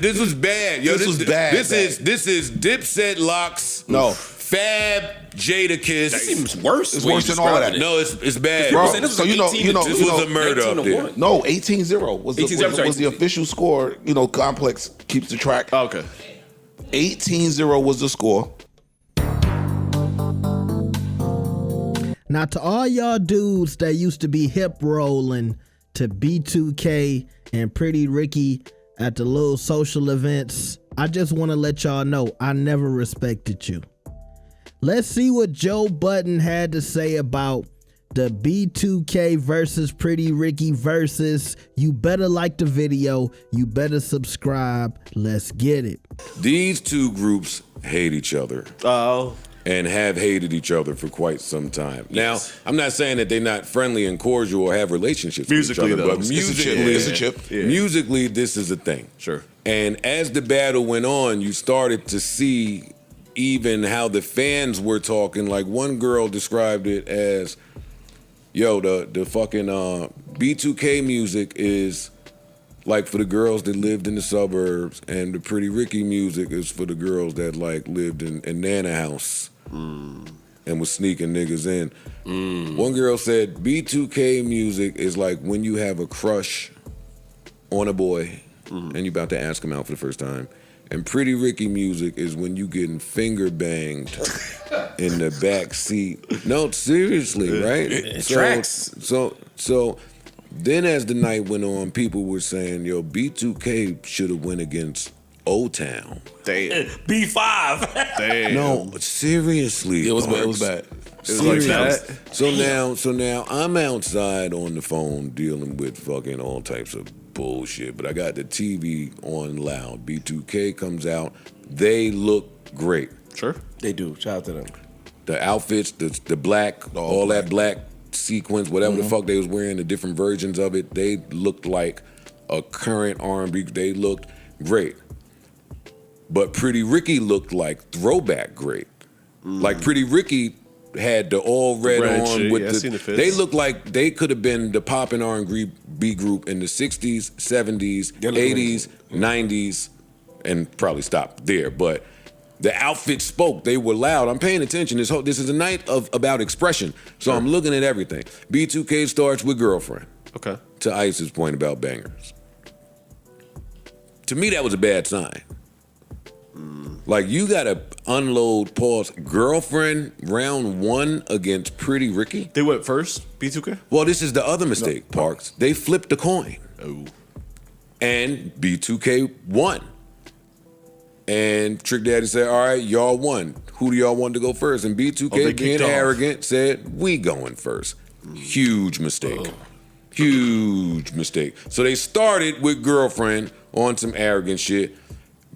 This was bad. Yo, This was bad. This is Dipset Locks. No. Fab Jadakiss. That seems worse. It's worse than all of that. No, it's bad. Bro, This was so you know, This was a murder up there. No, 18-0 was 18-0, was the official score. You know, Complex keeps the track. Oh, okay. 18-0 was the score. Now, to all y'all dudes that used to be hip rolling to B2K and Pretty Ricky at the little social events, I just want to let y'all know I never respected you. Let's see what Joe Budden had to say about the B2K versus Pretty Ricky versus. You better like the video. You better subscribe. Let's get it. These two groups hate each other. Oh. And have hated each other for quite some time. Now, I'm not saying that they're not friendly and cordial or have relationships Musically, with each other, though. but It's a chip. Yeah. musically, this is a thing. Sure. And as the battle went on, you started to see even how the fans were talking. Like one girl described it as, yo, the fucking B2K music is like for the girls that lived in the suburbs, and the Pretty Ricky music is for the girls that like lived in Nana House and was sneaking niggas in. One girl said B2K music is like when you have a crush on a boy and you about to ask him out for the first time. And Pretty Ricky music is when you getting finger banged in the back seat. No, seriously, right? It tracks. So then as the night went on, people were saying, yo, B2K should have went against O-Town. Damn. B5. Damn. No, seriously. It was bad. It Marks. was bad. It was like that. So now I'm outside on the phone dealing with fucking all types of bullshit, but I got the TV on loud. B2K comes out. They look great. Sure. They do. Shout out to them. The outfits, the black, all that black sequence, whatever the fuck they was wearing, the different versions of it, they looked like a current R&B. They looked great. But Pretty Ricky looked like throwback great. Like Pretty Ricky had the all red on shit, with yeah, I seen the fits. they looked like they could have been the poppin' R&B group in the 60s, 70s, 80s, 90s, and probably stopped there. But the outfit spoke. They were loud. I'm paying attention. This is a night about expression. So I'm looking at everything. B2K starts with Girlfriend. Okay. To Ice's point about bangers. To me, that was a bad sign. Like, you gotta unload, pause, Girlfriend round one against Pretty Ricky? They went first, B2K? Well, this is the other mistake, Parks. They flipped the coin. Oh. And B2K won. And Trick Daddy said, all right, y'all won. Who do y'all want to go first? And B2K, they being kicked off. arrogant, said, we going first. Huge mistake. Huge mistake. So they started with Girlfriend on some arrogant shit.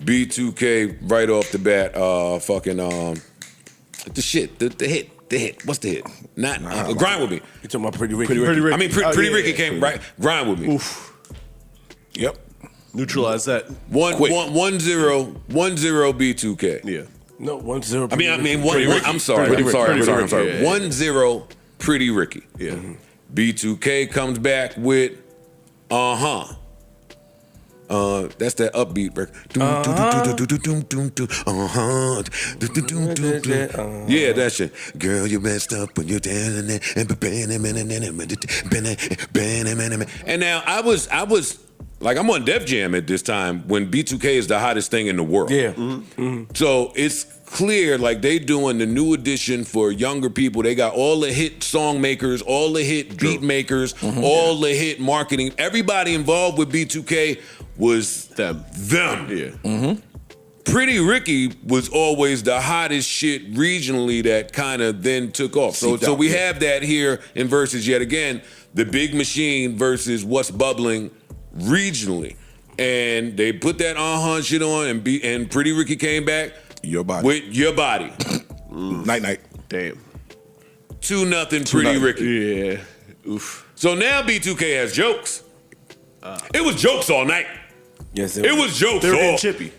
B2K right off the bat, the hit. What's the hit? Not Grind With Me. You talking about Pretty Ricky? Pretty Ricky. I mean, Pretty yeah, Ricky yeah, came yeah. right. Grind With Me. Oof. Yep. Neutralize that. 1-0 B2K. Yeah. No, 1-0. I mean, I'm sorry. Pretty Ricky. 1-0 Pretty Ricky. Yeah. B2K comes back with that's that upbeat record. Yeah, that shit. Girl, you messed up when you're down in there. And now I was like, I'm on Def Jam at this time when B2K is the hottest thing in the world. Yeah. So it's clear, like, they doing the new edition for younger people. They got all the hit song makers, all the hit beat makers, all the hit marketing. Everybody involved with B2K was them. Yeah. Pretty Ricky was always the hottest shit regionally that kind of then took off. So we have that here in Versus yet again, the Big Machine versus What's Bubbling regionally. And they put that shit on, and Pretty Ricky came back Your Body. with Your Body. Night. Damn. 2-0 Pretty Ricky. Yeah. Oof. So now B2K has jokes. It was jokes all night. Yes, It was jokes They were all. getting chippy.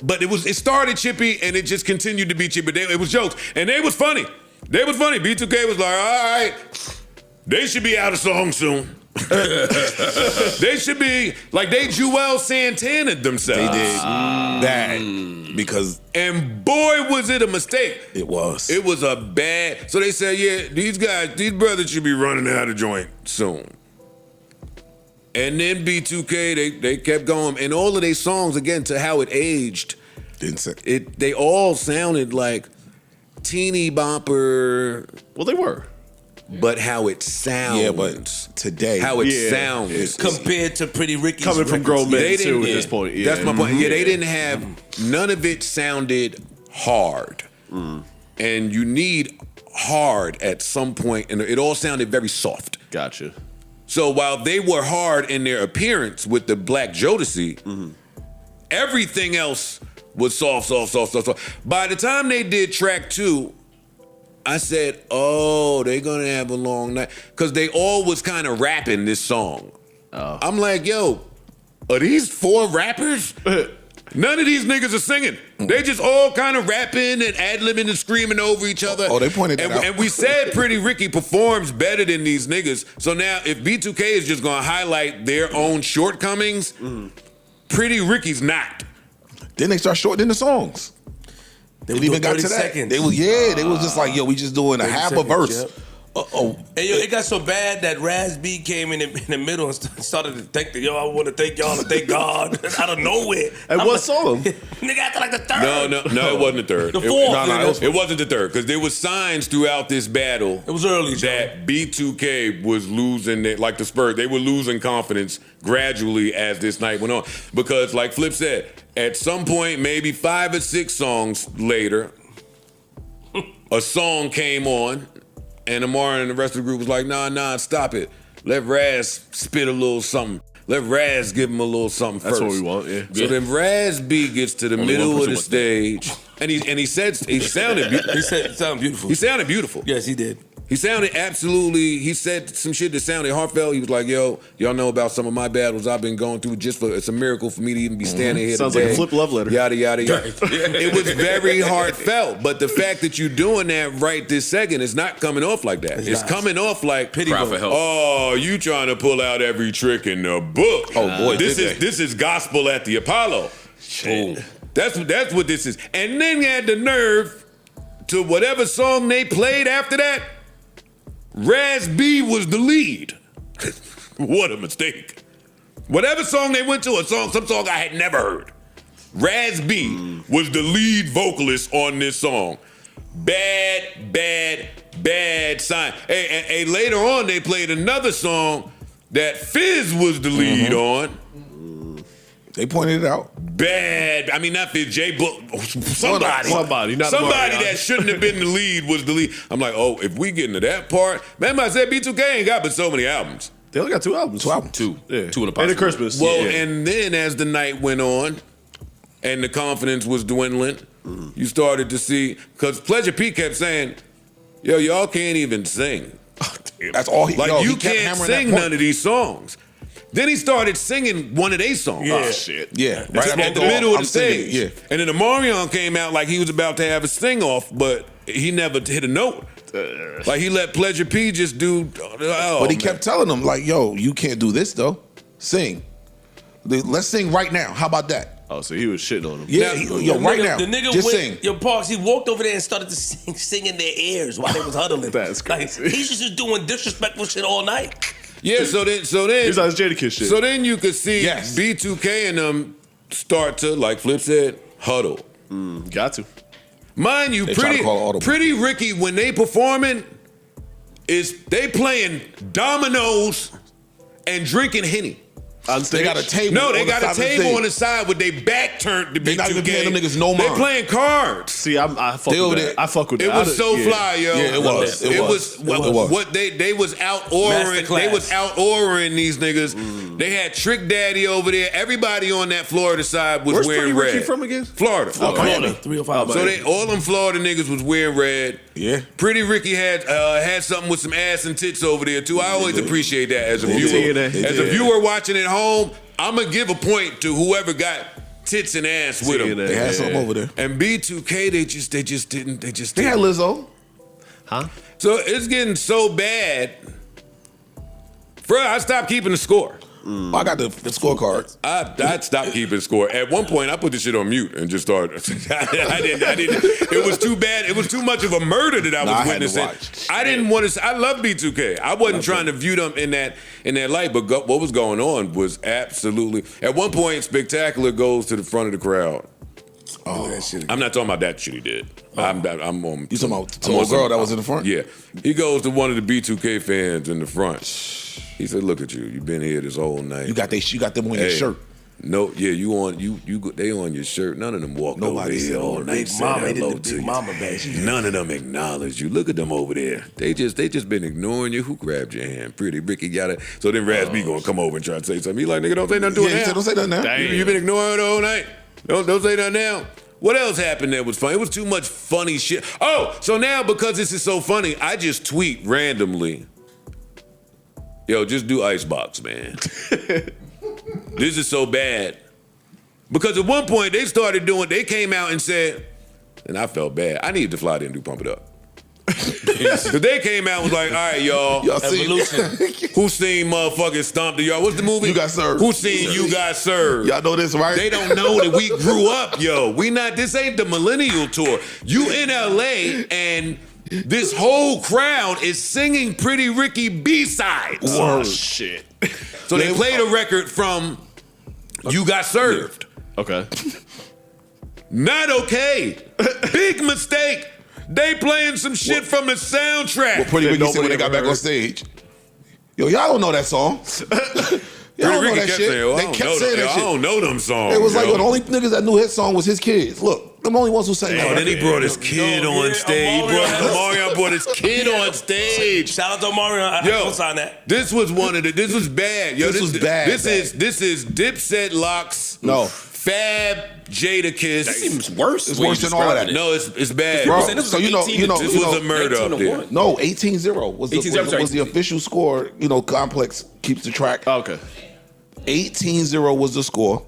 But it started chippy and it just continued to be chippy. It was jokes. And they was funny. B2K was like, all right, they should be out of song soon. They should be like they Joel Santana themselves. They did bad because And boy, was it a mistake. it was. It was a bad. So they said, yeah, these brothers should be running out of joint soon. And then B2K, they kept going. And all of their songs, again, to how it aged, Didn't say. they all sounded like teeny bopper, Well, they were. but how it sounds. Yeah, but today, how it Yeah. sounds. Compared to Pretty Ricky's Coming from records. grown men They too didn't- at this point. Yeah. That's my point. Yeah, they didn't have, none of it sounded hard. And you need hard at some point, and it all sounded very soft. Gotcha. So while they were hard in their appearance with the Black Jodeci, everything else was soft. By the time they did track 2, I said, oh, they're gonna have a long night. Because they all was kind of rapping this song. I'm like, yo, are these 4 rappers? None of these niggas are singing. They just all kind of rapping and ad-libbing and screaming over each other. Oh, they pointed that out. And we said Pretty Ricky performs better than these niggas. So now if B2K is just gonna highlight their own shortcomings, Pretty Ricky's not. Then they start shortening the songs. They It were even doing got 30 to that. seconds. They was just like, yo, we just doing a 30 half a seconds, verse. yep. And yo, it got so bad that Raz B came in the middle and started to thank I want to thank y'all and thank God out of nowhere. And what song? Nigga acting like the third. No, it wasn't the third. The fourth. It wasn't the third because there was signs throughout this battle. It was early, Joe. that B2K was losing it, like the Spurs. They were losing confidence gradually as this night went on because, like Flip said, at some point, maybe 5 or 6 songs later, a song came on, and Amar and the rest of the group was like, nah, stop it. Let Raz spit a little something. Let Raz give him a little something That's first. what we want, yeah. So then Raz B gets to the middle one of the person stage, and he sounded beautiful. He said it sounded beautiful. He sounded beautiful. Yes, he did. He sounded absolutely, he said some shit that sounded heartfelt. He was like, yo, y'all know about some of my battles I've been going through it's a miracle for me to even be standing here Sounds today. like a Flip love letter. Yada, yada, yada. It was very heartfelt, but the fact that you're doing that right this second is not coming off like that. It's not. coming off like, Pity Cry vote. for help. oh, you trying to pull out every trick in the book. Oh, boy, This did is they. this is gospel at the Apollo. That's what this is. And then you had the nerve to whatever song they played after that, Raz B was the lead. What a mistake. Whatever song they went to, some song I had never heard. Raz B was the lead vocalist on this song. Bad sign. Hey, later on they played another song that Fizz was the lead on. They pointed it out. Bad. I mean, not Fizz, J Book. Somebody not Mario. that shouldn't have been the lead was the lead. I'm like, oh, if we get into that part, remember I said B2K ain't got but so many albums. They only got 2 albums. 2 albums. 2. Yeah. 2 in a And possible. a Christmas. Well, yeah. and then as the night went on and the confidence was dwindling, you started to see, because Pleasure P kept saying, yo, y'all can't even sing. That's all he. Like, yo, you he kept can't hammering sing that point. none of these songs. Then he started singing one of their songs. Oh, shit. Yeah, Right after at the all, middle of I'm the singing, stage. Yeah, And then the Marion came out like he was about to have a sing off, but he never hit a note. Like he let Pleasure P just do. Oh, but he man. kept telling them like, yo, you can't do this though. Sing. Let's sing right now. How about that? Oh, so he was shitting on him. Yeah, yo, right now. The nigga Just went, sing. Yo, Parks, he walked over there and started to sing in their ears while they was huddling. That's crazy. Like, he's just doing disrespectful shit all night. Yeah, so then He's on his Jadakiss shit. So then you could see Yes. B2K and them start to, like Flip said, huddle. Got to. Mind you, They try to call it audible. Pretty Ricky, when they performing, they playing dominoes and drinking Henny. On stage. They got a table. No, they on the got side a of the table stage. on the side with their back turned to They B2K. not even paying them niggas no They mind. playing cards. See, I fuck They over with there- that. I fuck with It that. was so fly, yo. Yeah, it was. It was. what they was out ordering. Masterclass. They was out ordering these niggas. They had Trick Daddy over there. Everybody on that Florida side was Where's wearing Pretty Ricky red. from again? Florida. Miami. 305. So all them Florida niggas was wearing red. Yeah. Pretty Ricky had something with some ass and tits over there too. I always appreciate that as a viewer. did. As a viewer watching at home, I'm gonna give a point to whoever got tits and ass with them. They had something over there. And B2K, they just didn't. They had Lizzo. Huh? So it's getting so bad I stopped keeping the score. I got the scorecard. I'd stopped keeping score. At one point, I put the shit on mute and just started. I didn't. It was too bad. It was too much of a murder that I was witnessing. I didn't want to. I love B2K. I wasn't trying to view them in that light. But what was going on was absolutely. At one point, Spectacular goes to the front of the crowd. Oh, I'm not talking about that shit he did. I'm on. You talking about the girl that was in the front? Yeah. He goes to one of the B2K fans in the front. He said, "Look at you. You've been here this whole night. You got them on your shirt. No, yeah, they on your shirt. None of them walked over here all night. Big mama badge. None of them acknowledge you. Look at them over there. They just been ignoring you. Who grabbed your hand? Pretty Ricky got it. So then Raz B gonna come over and try to say something. He like, nigga, don't say nothing to it now. Don't say nothing now. You been ignoring her the whole night. Don't say nothing now. What else happened that was funny? It was too much funny shit. Oh, so now because this is so funny, I just tweet randomly. Yo, just do Icebox, man. This is so bad. Because at one point they came out and said, and I felt bad. I needed to fly there and do Pump It Up. Because they came out and was like, all right, y'all. Evolution. Who seen motherfucking Stomp the Yard? What's the movie? You Got Served. Who seen You Got Served? Y'all know this, right? They don't know that we grew up, yo. This ain't the millennial tour. You in LA and this whole crowd is singing Pretty Ricky B-sides. Oh, shit. So they played a record from You Got Served. Okay. Not okay. Big mistake. They playing some shit from the soundtrack. What Pretty Ricky said when they got back on stage. Yo, y'all don't know that song. Y'all don't know that shit. They kept saying that shit. I don't know them songs. It was like the only niggas that knew his song was his kids. Look, them only ones who sang that. Then he brought his kid on stage. Omarion brought his kid on stage. Shout out to Omarion. I co-sign that. This was this was bad. Yo, this was bad. This is Dipset Locks. No. Fab, Jadakiss. That seems worse. It's worse than all of that. No, it's bad. Bro, This so you know, this was a murder up there. No, 18-0 was the official score. You know, Complex keeps the track. Okay. 18-0 was the score.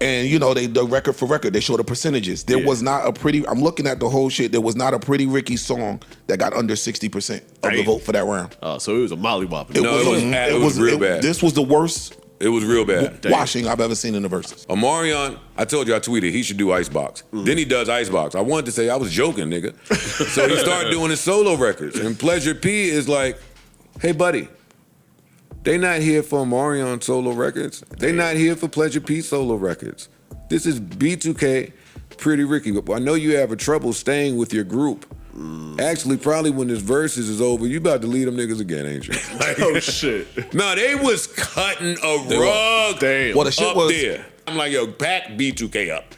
And you know, the record for record, they show the percentages. There was not a Pretty, I'm looking at the whole shit, there was not a Pretty Ricky song that got under 60% of the vote for that round. So it was a mollywop. It was real bad. This was the worst It was real bad. washing I've ever seen in the Versus. Omarion, I told you I tweeted he should do Icebox. Then he does Icebox. I wanted to say I was joking, nigga. So he started doing his solo records. And Pleasure P is like, hey, buddy, they not here for Omarion solo records. They not here for Pleasure P solo records. This is B2K, Pretty Ricky. I know you have a trouble staying with your group. Actually, probably when this Versus is over, you about to lead them niggas again, ain't you? Like, Oh, shit. no, they was cutting a rug Well, the shit up was there. I'm like, yo, pack B2K up.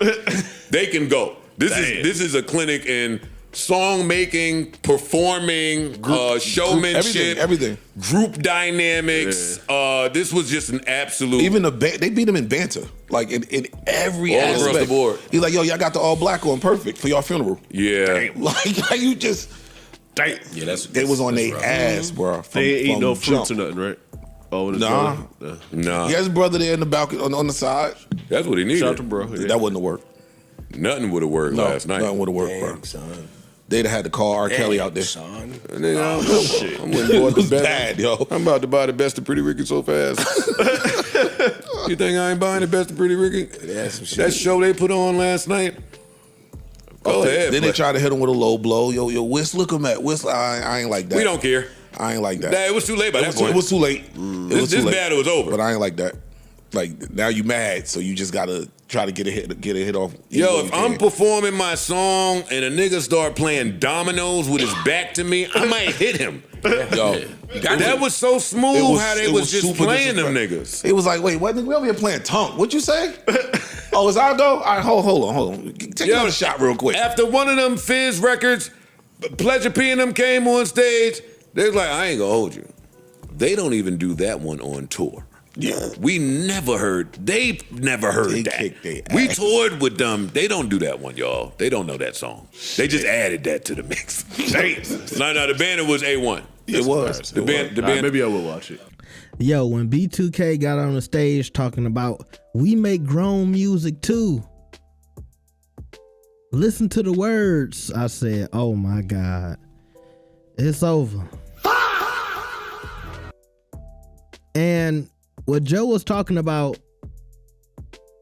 They can go. This is a clinic in song making, performing, showmanship, everything. group dynamics. This was just an absolute. Even they beat him in banter, like in every All aspect. across the board. He's like, yo, y'all got the all black on perfect for your funeral. Yeah. Like you just. Damn. Yeah, They was on their ass, bro. They ain't eat no jump. fruits or nothing, right? Oh, Nah. Nah. He has his brother there in the balcony on the side. That's what he needed. Shout out to bro. Yeah. That wouldn't have worked. Nothing would have worked last night. Nothing would have worked, bro. Damn, son. They'd have had to call R. Kelly out there. Son. Nigga, I'm It was bad, yo. I'm about to buy the best of Pretty Ricky so fast. You think I ain't buying the best of Pretty Ricky? That show they put on last night. Go ahead. Then they tried to hit him with a low blow. Yo, Whist, look him at Whist. I ain't like that. We don't care. I ain't like that. Nah, it was too late by that point. It was too late. This battle was over. But I ain't like that. Like now you mad, so you just gotta try to get a hit off. Yo, if I'm performing my song and a nigga start playing dominoes with his back to me, I might hit him. Yo, that was so smooth how they was just super playing them disrespectful. niggas. It was like, wait, what? We over here playing tongue. What'd you say? Oh, it's our go? All right, hold on. Take another shot real quick. After one of them Fizz records, Pleasure P and them came on stage, they was like, I ain't gonna hold you. They don't even do that one on tour. Yeah. They never heard They that. kicked their We ass. toured with them. They don't do that one, y'all. They don't know that song. They just added that to the mix. No, the banner was A1. It was. The band, Maybe I will watch it. Yo, when B2K got on the stage talking about we make grown music too. Listen to the words. I said, oh my God. It's over. And what Joe was talking about,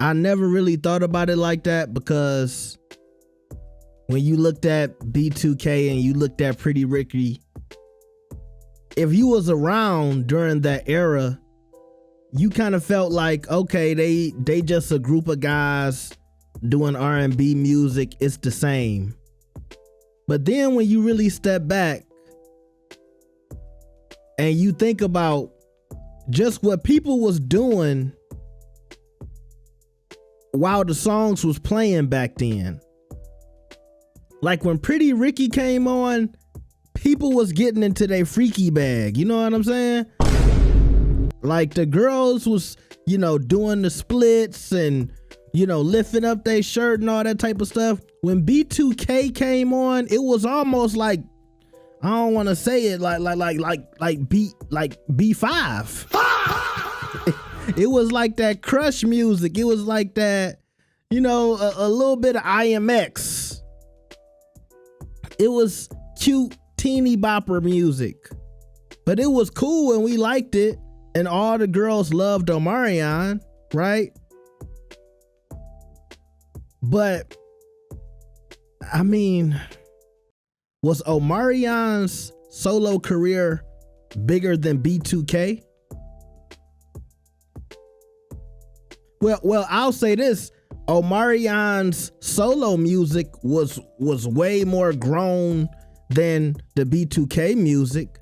I never really thought about it like that, because when you looked at B2K and you looked at Pretty Ricky, if you was around during that era, you kind of felt like, okay, they just a group of guys doing R&B music. It's the same. But then when you really step back and you think about just what people was doing while the songs was playing back then. Like when Pretty Ricky came on, people was getting into their freaky bag. You know what I'm saying? Like the girls was, doing the splits and, lifting up their shirt and all that type of stuff. When B2K came on, it was almost like, I don't want to say it like B5. It was like that crush music. It was like that, a little bit of IMX. It was cute teeny bopper music, but it was cool and we liked it. And all the girls loved Omarion, right? But I mean, was Omarion's solo career bigger than B2K? Well, I'll say this. Omarion's solo music was way more grown than the B2K music.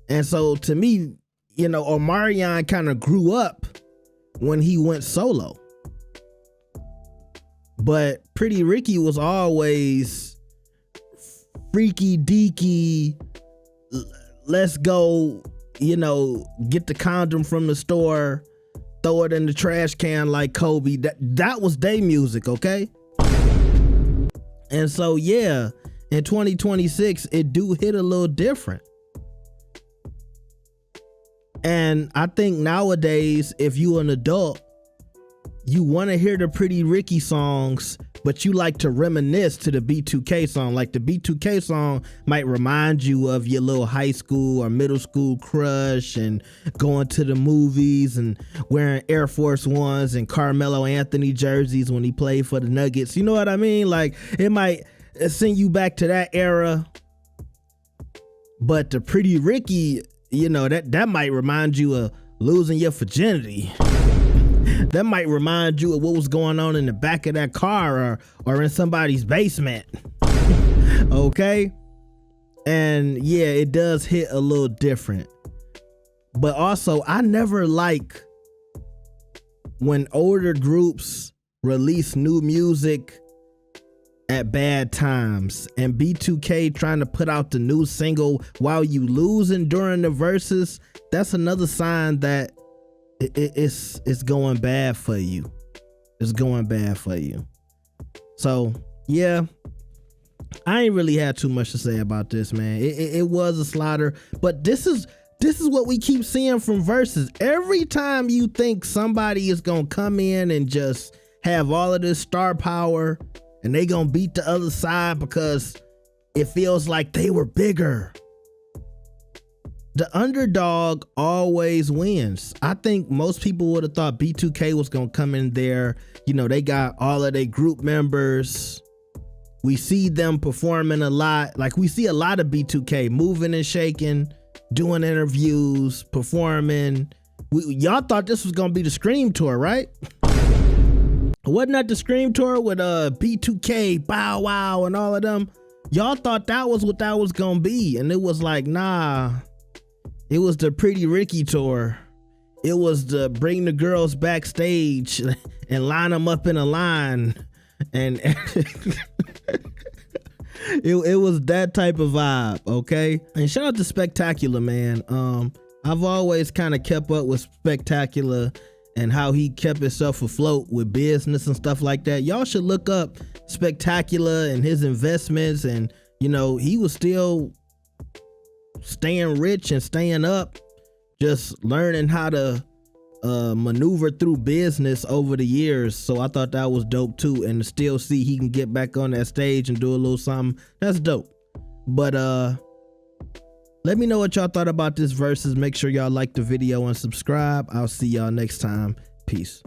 And so to me, Omarion kind of grew up when he went solo. But Pretty Ricky was always freaky deaky, let's go, get the condom from the store, throw it in the trash can like Kobe. That was their music, okay? And so yeah, in 2026, it do hit a little different. And I think nowadays, if you an adult, you want to hear the Pretty Ricky songs, but you like to reminisce to the B2K song. Like the B2K song might remind you of your little high school or middle school crush and going to the movies and wearing Air Force Ones and Carmelo Anthony jerseys when he played for the Nuggets. You know what I mean? Like it might send you back to that era. But the Pretty Ricky, that might remind you of losing your virginity. That might remind you of what was going on in the back of that car or in somebody's basement. Okay? And yeah, it does hit a little different. But also, I never like when older groups release new music at bad times, and B2K trying to put out the new single while you losing during the verses. That's another sign that it's going bad for you. It's going bad for you. So yeah, I ain't really had too much to say about this, man. It was a slaughter, but this is what we keep seeing from VERZUZ. Every time you think somebody is gonna come in and just have all of this star power and they gonna beat the other side because it feels like they were bigger, the underdog always wins. I think most people would have thought B2K was gonna come in there. They got all of their group members. We see them performing a lot. Like we see a lot of B2K moving and shaking, doing interviews, performing. Y'all thought this was gonna be the Scream tour, right? Wasn't that the Scream tour with B2K, Bow Wow, and all of them? Y'all thought that was what that was gonna be, and it was like, nah. It was the Pretty Ricky tour. It was the bring the girls backstage and line them up in a line, and it was that type of vibe, okay? And shout out to Spectacular, man. I've always kind of kept up with Spectacular and how he kept himself afloat with business and stuff like that. Y'all should look up Spectacular and his investments, and he was still staying rich and staying up, just learning how to maneuver through business over the years. So I thought that was dope too, and to still see he can get back on that stage and do a little something, that's dope. But Let me know what y'all thought about this versus. Make sure y'all like the video and subscribe. I'll see y'all next time. Peace.